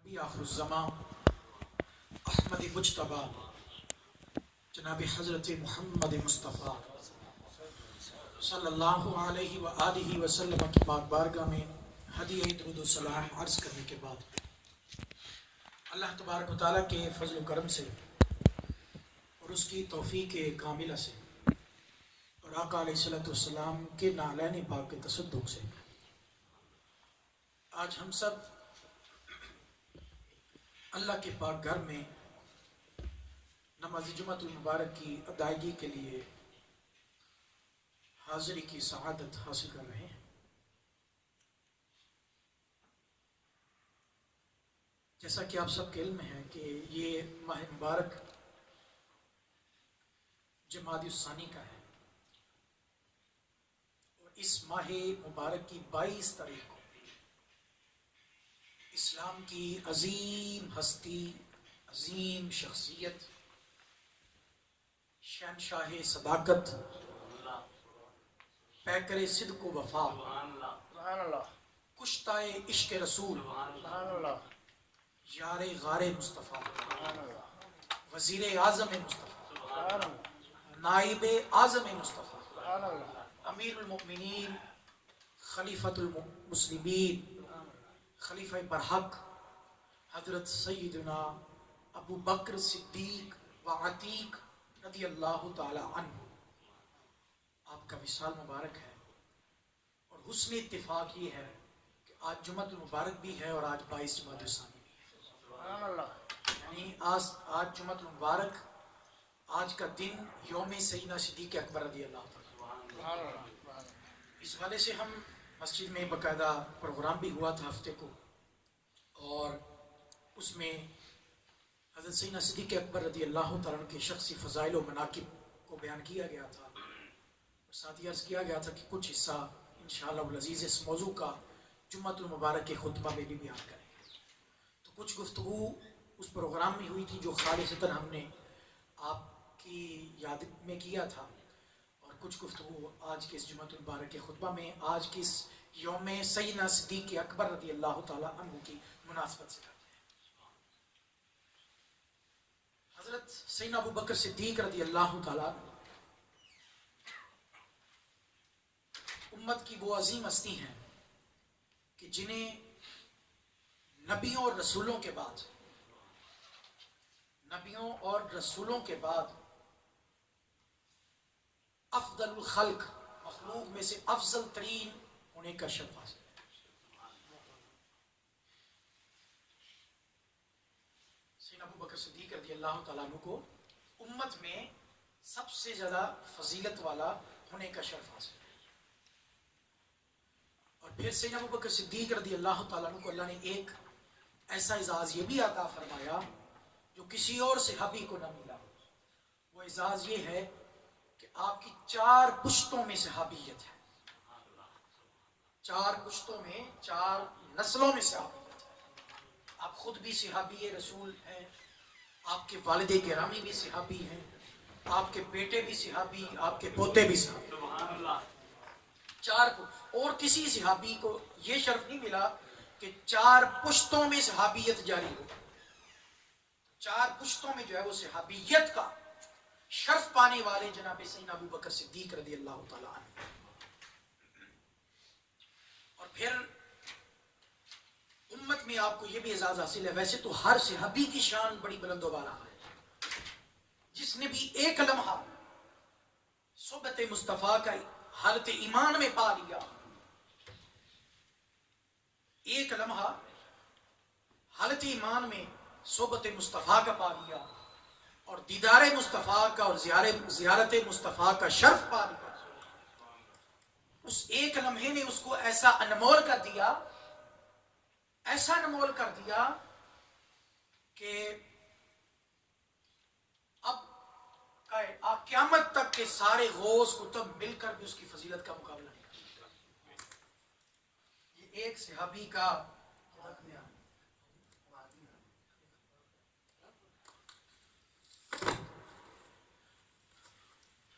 نبی آخر الزمان احمد مجتبی جناب حضرت محمد مصطفیٰ صلی اللہ علیہ وآلہ وسلم کی پاک بارگاہ میں ہدیہ درود و سلام عرض کرنے کے بعد اللہ تبارک و تعالیٰ کے فضل و کرم سے اور اس کی توفیق کاملہ سے اور آقا علیہ السلام کے نعلین پاک کے تصدق سے آج ہم سب اللہ کے پاک گھر میں نماز جمعۃ المبارک کی ادائیگی کے لیے حاضری کی سعادت حاصل کر رہے ہیں۔ جیسا کہ آپ سب کے علم ہے کہ یہ ماہ مبارک جمادی الثانی کا ہے اور اس ماہ مبارک کی 22 تاریخ کو اسلام کی عظیم ہستی، عظیم شخصیت، شہنشاہ صداقت، پیکر صدق و وفا، کشتہ عشق رسول، یار غار مصطفیٰ، وزیر اعظم مصطفیٰ، نائب اعظم مصطفیٰ، امیر المؤمنین، خلیفۃ المسلمین، خلیفہ برحق حضرت سیدنا ابو بکر صدیق و عتیق رضی اللہ تعالی عنہ، آپ کا وصال مبارک ہے۔ اور حسن اتفاق یہ ہے کہ آج جمعۃ المبارک بھی ہے اور آج 22 جمادی الثانی بھی ہے، یعنی آج جمعۃ المبارک، آج کا دن یوم سیدنا صدیق اکبر رضی اللہ تعالی۔ اس حوالے سے ہم مسجد میں باقاعدہ پروگرام بھی ہوا تھا ہفتے کو، اور اس میں حضرت سیدنا صدیق اکبر رضی اللہ تعالیٰ کے شخصی فضائل و مناقب کو بیان کیا گیا تھا، اور ساتھ ہی عرض کیا گیا تھا کہ کچھ حصہ انشاءاللہ العزیز اس موضوع کا جمعۃ المبارک کے خطبہ میں بھی بیان کریں گے۔ تو کچھ گفتگو اس پروگرام میں ہوئی تھی جو خالصتاً ہم نے آپ کی یاد میں کیا تھا، اور کچھ گفتگو آج کے اس جمعۃ المبارک کے خطبہ میں آج کے اس یوم سیدنا صدیق اکبر رضی اللہ تعالیٰ عنہ کی مناسبت سے کرتے ہیں۔ حضرت سیدنا ابو بکر صدیق رضی اللہ تعالیٰ عنہ امت کی وہ عظیم ہستی ہیں کہ جنہیں نبیوں اور رسولوں کے بعد افضل الخلق، مخلوق میں سے افضل ترین ہونے کا شرف حاصل ہے۔ سیدنا ابو بکر صدیق رضی اللہ تعالیٰ عنہ کو امت میں سب سے زیادہ فضیلت والا ہونے کا شرف حاصل ہے۔ اور پھر سیدنا ابو بکر صدیق رضی اللہ تعالیٰ عنہ کو اللہ نے ایک ایسا اعزاز یہ بھی عطا فرمایا جو کسی اور صحابی کو نہ ملا۔ وہ اعزاز یہ ہے کہ آپ کی 4 پشتوں میں صحابیت ہے، 4 پشتوں میں، 4 نسلوں میں صحابیت ہے۔ آپ خود بھی صحابی رسول ہیں، آپ کے والد گرامی بھی صحابی ہیں، آپ کے بیٹے بھی صحابی، آپ کے پوتے بھی صحابی۔ 4 اور کسی صحابی کو یہ شرف نہیں ملا کہ 4 پشتوں میں صحابیت جاری ہو۔ 4 پشتوں میں جو ہے وہ صحابیت کا شرف پانے والے جناب سیدنا ابو بکر صدیق رضی اللہ تعالیٰ عنہ۔ اور پھر امت میں آپ کو یہ بھی اعزاز حاصل ہے، ویسے تو ہر صحابی کی شان بڑی بلند و بالا ہے، جس نے بھی ایک لمحہ صحبت مصطفیٰ کا حالت ایمان میں پا لیا، ایک لمحہ حالت ایمان میں صحبت مصطفیٰ کا پا لیا اور دیدار مصطفیٰ کا اور زیارت مصطفیٰ کا شرف پا لیا، اس ایک لمحے نے اس کو ایسا انمول کر دیا، ایسا انمول کر دیا کہ اب قیامت تک کے سارے غوث کتب مل کر بھی اس کی فضیلت کا مقابلہ نہیں کر سکتے۔ یہ ایک صحابی کا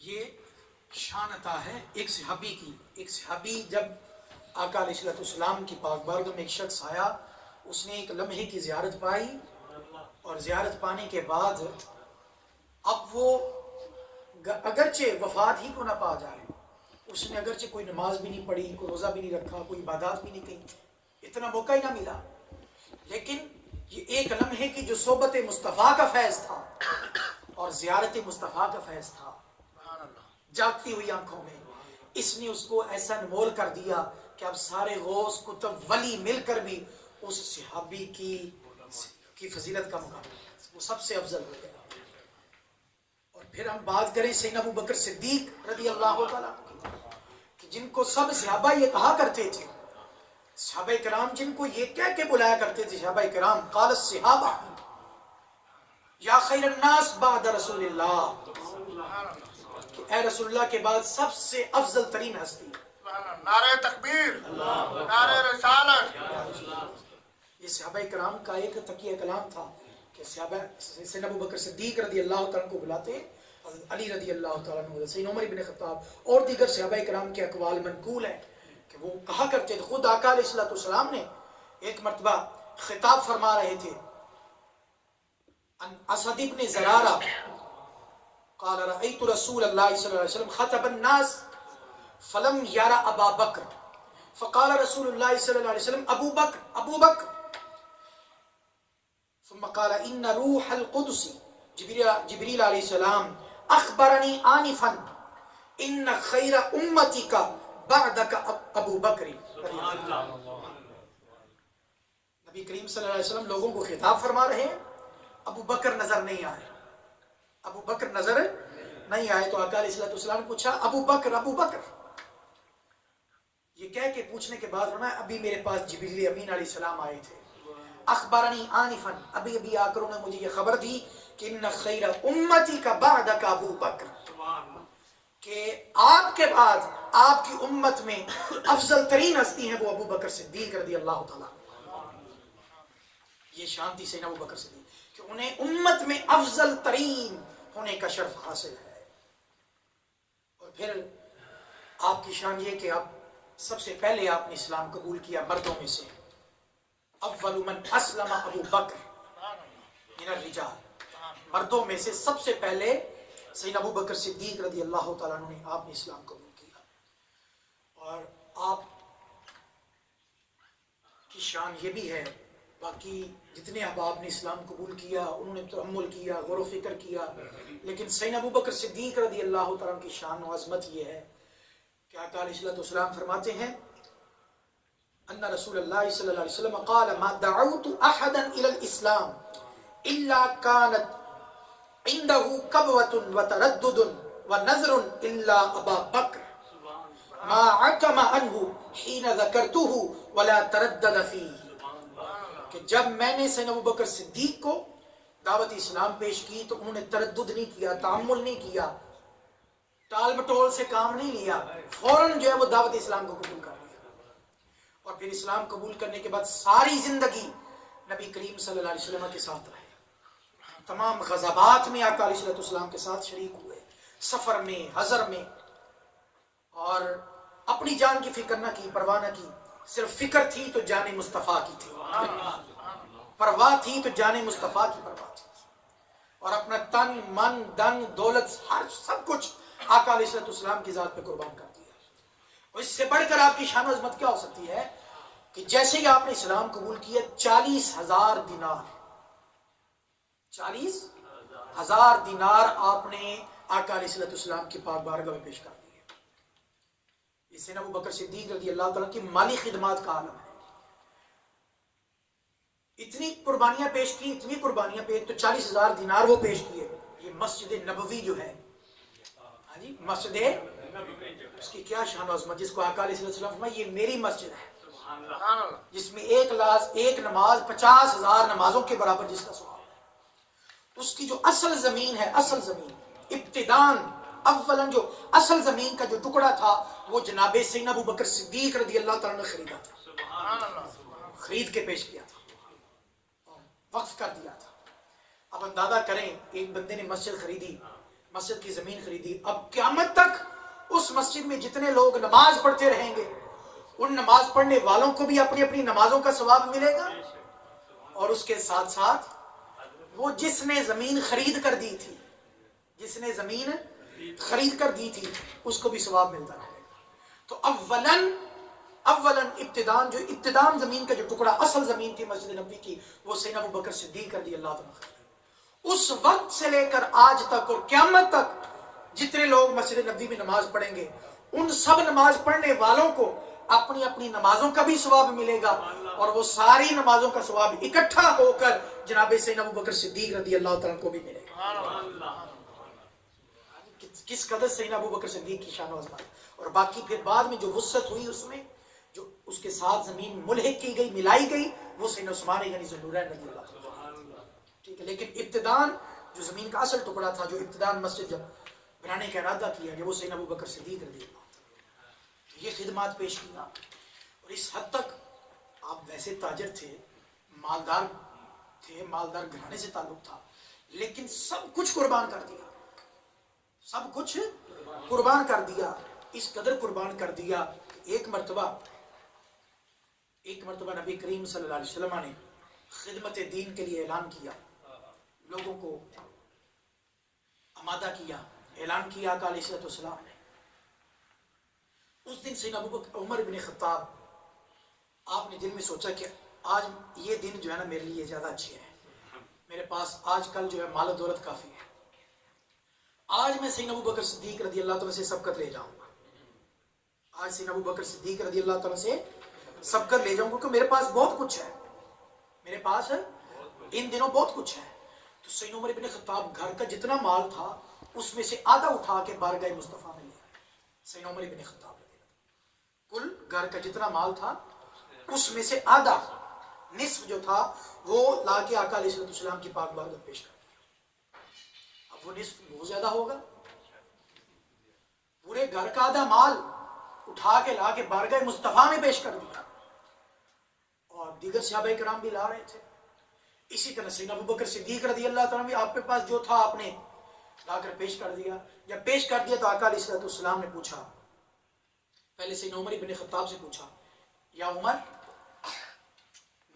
یہ شان عطا ہے ایک صحابی کی۔ ایک صحابی جب آقا علیہ السلام کی پاک بارگاہ میں ایک شخص آیا، اس نے ایک لمحے کی زیارت پائی اور زیارت پانے کے بعد اب وہ اگرچہ وفات ہی کو نہ پا جائے، اس نے اگرچہ کوئی نماز بھی نہیں پڑھی، کوئی روزہ بھی نہیں رکھا، کوئی عبادات بھی نہیں کی، اتنا موقع ہی نہ ملا، لیکن یہ ایک لمحے کی جو صحبت مصطفیٰ کا فیض تھا اور زیارت مصطفیٰ کا فیض تھا جاگتی ہوئی آنکھوں میں، اس نے اس کو ایسا انمول کر دیا کہ اب سارے غوث کتب ولی مل کر بھی اس صحابی کی فضیلت کا مقابلہ، وہ سب سے افضل ہو گیا۔ اور پھر ہم بات کریں سیدنا ابو بکر صدیق رضی اللہ تعالیٰ کہ جن کو سب صحابہ یہ کہا کرتے تھے، صحابہ کرام جن کو یہ کہہ کے بلایا کرتے تھے، صحابہ کرام قال الصحابہ یا خیر الناس بعد رسول اللہ، کہ اے رسول اللہ کے بعد سب سے افضل ترین ہستی، نعرہ تکبیر، نعرہ رسالت۔ یہ صحابہ کرام کا ایک تقیہ کلام تھا کہ صحابہ سیدنا ابو بکر صدیق رضی اللہ تعالیٰ کو بلاتے، حضرت علی رضی اللہ تعالیٰ عنہ، سیدنا عمر بن خطاب اور دیگر صحابہ کرام کے اقوال منقول ہیں کہ وہ کہا کرتے تھے، خود آقا علیہ الصلوۃ والسلام نے ایک مرتبہ خطاب فرما رہے تھے، اسد بن زرارہ قال رأيت رسول الله صلى الله عليه وسلم خطب الناس فلم يرى ابا بکر فقال رسول الله صلى الله عليه وسلم ابو بکر ابو بکر ثم قال ان روح القدس جبریل علیہ السلام اخبرنی آنفا ان خیر امتک بعدک ابو بکر۔ نبی کریم صلی اللہ علیہ وسلم لوگوں کو خطاب فرما رہے ہیں، ابو بکر نظر نہیں آئے، ابو بکر نظر نہیں آئے، تو آقا علیہ السلام نے پوچھا ابو بکر ابو بکر، یہ کہہ کے پوچھنے کے بعد فرمایا ابھی میرے پاس جبریل امین علیہ السلام آئے تھے، اخبرنی آنفا، ابھی آ کر انہوں نے مجھے یہ خبر دی کہ ان خیر امتی کا بعدک ابو بکر، کہ آپ کے بعد آپ کی امت میں افضل ترین ہستی ہیں وہ ابو بکر صدیق رضی اللہ تعالیٰ۔ یہ شان تھی سیدنا ابو بکر صدیق کہ انہیں امت میں افضل ترین ہونے کا شرف حاصل ہے۔ اور پھر آپ کی شان یہ کہ آپ سب سے پہلے آپ نے اسلام قبول کیا مردوں میں سے، اول من اسلم ابو بکر من الرجال، مردوں میں سے سب سے پہلے سیدنا ابو بکر صدیق رضی اللہ تعالیٰ عنہ نے آپ نے اسلام قبول کیا۔ اور آپ کی شان یہ بھی ہے، باقی جتنے احباب نے اسلام قبول کیا انہوں نے تحمل کیا، غور و فکر کیا، لیکن سیدنا ابو بکر صدیق رضی اللہ تعالیٰ عنہ کی شان و عظمت یہ ہے کہ آقا علیہ الصلوۃ والسلام فرماتے ہیں ان رسول اللہ صلی اللہ علیہ وسلم قال ما دعوت احدا الى الاسلام الا كانت عنده كبوة وتردد ونذر الا ابا بکر ما عكم عنه حين ذكرته ولا تردد فيه، کہ جب میں نے سیدنا ابو بکر صدیق کو دعوت اسلام پیش کی تو انہوں نے تردد نہیں کیا، تعمل نہیں کیا، ٹال مٹول سے کام نہیں لیا، فوراً جو ہے وہ دعوت اسلام کو قبول کر لیا، اور پھر اسلام قبول کرنے کے بعد ساری زندگی نبی کریم صلی اللہ علیہ وسلم کے ساتھ رہے، تمام غزوات میں آقا علیہ السلام کے ساتھ شریک ہوئے، سفر میں، حضر میں، اور اپنی جان کی فکر نہ کی، پرواہ نہ کی، صرف فکر تھی تو جان مصطفیٰ کی تھی، پرواہ تھی تو جان مصطفیٰ کی پرواہ تھی، اور اپنا تن من دن دولت ہر سب کچھ آقا علیہ السلام کی ذات پہ قربان کر دیا۔ اور اس سے بڑھ کر آپ کی شان و عظمت کیا ہو سکتی ہے کہ جیسے ہی آپ نے اسلام قبول کیا 40,000 دینار، 40,000 دینار آپ نے آقا علیہ السلام کی پاک بارگاہ میں پیش کر دیے۔ یہ سیدنا ابو بکر صدیق رضی اللہ تعالیٰ کی مالی خدمات کا عالم ہے، اتنی قربانیاں پیش کی، اتنی قربانیاں پیش، تو 40,000 دینار وہ پیش کیے۔ یہ مسجد نبوی جو ہے، ہاں جی مسجد، اس کی کیا شان و عظمت، جس کو آقا علیہ السلام فرمایا یہ میری مسجد ہے، جس میں ایک نماز 50,000 نمازوں کے برابر جس کا ثواب ہے۔ اس کی جو اصل زمین ہے، اصل زمین ابتدان اولاً جو اصل زمین کا جو ٹکڑا تھا وہ جناب سیدنا ابو بکر صدیق رضی اللہ تعالیٰ نے خریدا تھا، خرید کے پیش کیا تھا، وقف کر دیا تھا۔ اب اندازہ کریں ایک بندے نے مسجد خریدی، مسجد کی زمین خریدی، اب قیامت تک اس مسجد میں جتنے لوگ نماز پڑھتے رہیں گے ان نماز پڑھنے والوں کو بھی اپنی اپنی نمازوں کا ثواب ملے گا، اور اس کے ساتھ ساتھ وہ جس نے زمین خرید کر دی تھی، جس نے زمین خرید کر دی تھی اس کو بھی ثواب ملتا رہے گا۔ تو اولاً ابتدان زمین کا جو ٹکڑا اصل زمین تھی مسجد نبوی کی، وہ سیدنا ابو بکر صدیق رضی اللہ عنہ، اس وقت سے لے کر آج تک اور قیامت تک جتنے لوگ مسجد نبوی میں نماز پڑھیں گے، ان سب نماز پڑھنے والوں کو اپنی اپنی نمازوں کا بھی ثواب ملے گا، اور وہ ساری نمازوں کا ثواب اکٹھا ہو کر جناب سیدنا ابو بکر صدیق رضی اللہ تعالیٰ کو بھی ملے گا۔ کس قدر سیدنا ابو بکر صدیق کی شان و عظمت۔ اور باقی پھر بعد میں جو وسعت ہوئی اس میں، جو اس کے ساتھ زمین ملحق کی گئی، ملائی گئی، وہ سیدنا عثمان غنی ذوالنورین رضی اللہ عنہ، ٹھیک ہے۔ لیکن ابتدان جو زمین کا اصل ٹکڑا تھا، جو ابتدان مسجد جب بنانے کا ارادہ کیا گیا، وہ سیدنا ابو بکر صدیق رضی اللہ عنہ، یہ خدمات پیش کیا۔ اور اس حد تک آپ ویسے تاجر تھے، مالدار تھے، مالدار گھرانے سے تعلق تھا، لیکن سب کچھ قربان کر دیا، سب کچھ قربان کر دیا، اس قدر قربان کر دیا کہ ایک مرتبہ نبی کریم صلی اللہ علیہ وسلم نے خدمت دین کے لیے اعلان کیا، لوگوں کو آمادہ کیا، اعلان کیا آقا علیہ السلام نے۔ اس دن سیدنا عمر بن خطاب، آپ نے دل میں سوچا کہ آج یہ دن جو ہے نا میرے لیے زیادہ اچھے ہے، میرے پاس آج کل جو ہے مال و دولت کافی ہے، آج میں سیدنا ابو بکر صدیق رضی اللہ تعالیٰ سے سبقت لے جاؤں گا، آج سیدنا ابو بکر صدیق رضی اللہ تعالیٰ سے سبقت لے جاؤں گا کہ میرے پاس بہت کچھ ہے، میرے پاس ان دنوں بہت کچھ ہے۔ تو سیدنا عمر بن خطاب گھر کا جتنا مال تھا اس میں سے آدھا اٹھا کے بارگاہ مصطفیٰ میں لے آئے۔ سیدنا عمر بن خطاب کل گھر کا جتنا مال تھا اس میں سے آدھا، نصف جو تھا وہ لا کے آقا علیہ السلام کی پاک بارگاہ پیش کر دیا۔ اب وہ نصف بہت زیادہ ہوگا، پورے گھر کا آدھا مال اٹھا کے لا کے بارگاہ مصطفیٰ میں پیش کر دیا، اور دیگر صحابہ کرام بھی لا رہے تھے۔ اسی طرح سیدنا ابو بکر صدیق رضی اللہ تعالیٰ بھی، آپ کے پاس جو تھا آپ نے لا کر پیش کر دیا۔ جب پیش کر دیا تو آقا علیہ السلام نے پوچھا، پہلے سیدنا عمر بن خطاب سے پوچھا، یا عمر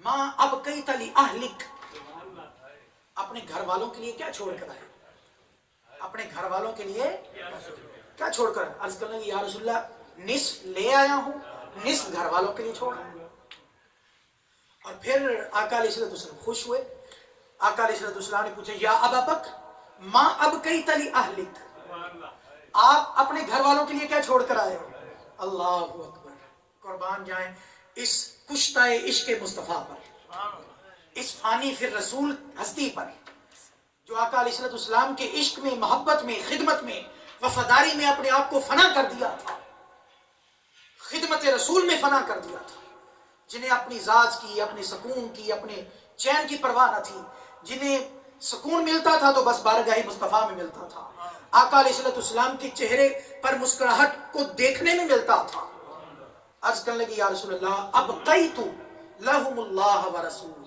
ما ابقیت لأہلک، اپنے گھر والوں کے لیے کیا چھوڑ کر آئے، اپنے گھر والوں کے لیے کیا چھوڑ کر؟ عرض کرنے لگے، یا رسول اللہ نصف لے آیا ہوں، نصف گھر والوں کے لیے چھوڑا۔ اور پھر آقا علیہ السلام خوش ہوئے، آقا علیہ السلام نے پوچھا، یا ابا بکر ما ابقیت لأہلک، آپ اپنے گھر والوں کے لیے کیا چھوڑ کر آئے ہو؟ اللہ اکبر، قربان جائیں اس کشتہ عشق مصطفیٰ پر، اس فانی پھر رسول ہستی پر، جو آقا علیہ السلام کے عشق میں، محبت میں، خدمت میں، وفاداری میں اپنے آپ کو فنا کر دیا تھا، خدمت رسول میں فنا کر دیا تھا، جنہیں اپنی ذات کی، اپنے سکون کی، اپنے چین کی پرواہ نہ تھی، جنہیں سکون ملتا تھا تو بس بارگاہ مصطفیٰ میں ملتا تھا، آقا علیہ السلام کے چہرے پر مسکراہٹ کو دیکھنے میں ملتا تھا۔ عرض کرنے لگی، یا رسول اللہ ابقیت لہم اللہ ورسول۔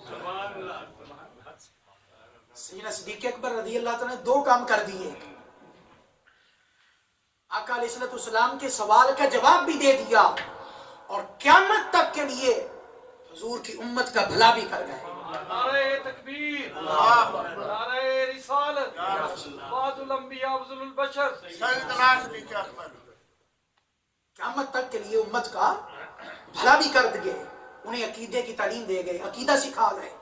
سیدنا صدیق اکبر رضی اللہ تعالیٰ نے دو کام کر دیے، آقا علیہ السلام کے سوال کا جواب بھی دے دیا، اور قیامت تک کے لیے حضور کی امت کا بھلا بھی کر گئے۔ نعرہ تکبیر، نعرہ رسالت، بعد الانبیاء افضل البشر سیدنا صدیق اکبر، قیامت تک کے لیے امت کا بھلا بھی کر گئے، انہیں عقیدے کی تعلیم دے گئے، عقیدہ سکھا گئے،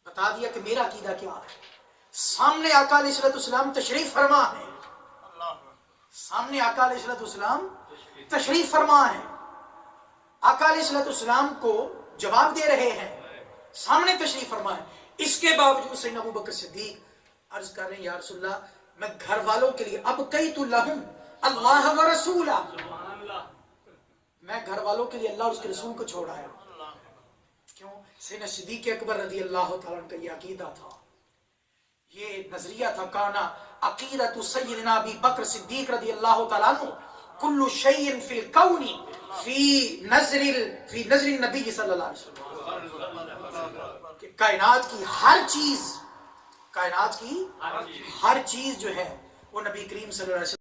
بتا دیا کہ میرا عقیدہ کیا ہے۔ سامنے آقا علیہ السلام تشریف فرما ہے، سامنے آقا علیہ السلام تشریف فرما ہے، آقا علیہ السلام کو جواب دے رہے ہیں، سامنے تشریف فرما ہے، اس کے باوجود سیدنا ابو بکر صدیق عرض کر رہے ہیں، یا رسول اللہ میں گھر والوں کے لیے ابقیت لہم اللہ و رسولہ، میں گھر والوں کے لیے اللہ اور اس کے رسول کو چھوڑ آیا۔ کیوں؟ سیدنا صدیق اکبر رضی اللہ تعالیٰ عنہ کا یہ عقیدہ تھا، یہ نظریہ تھا، کانا عقیدۃ سیدنا ابی بکر صدیق رضی اللہ تعالیٰ عنہ کل شیء فی الکون فی نظر النبی صلی اللہ علیہ وسلم، کہ کائنات کی ہر چیز جو ہے وہ نبی کریم صلی اللہ علیہ وسلم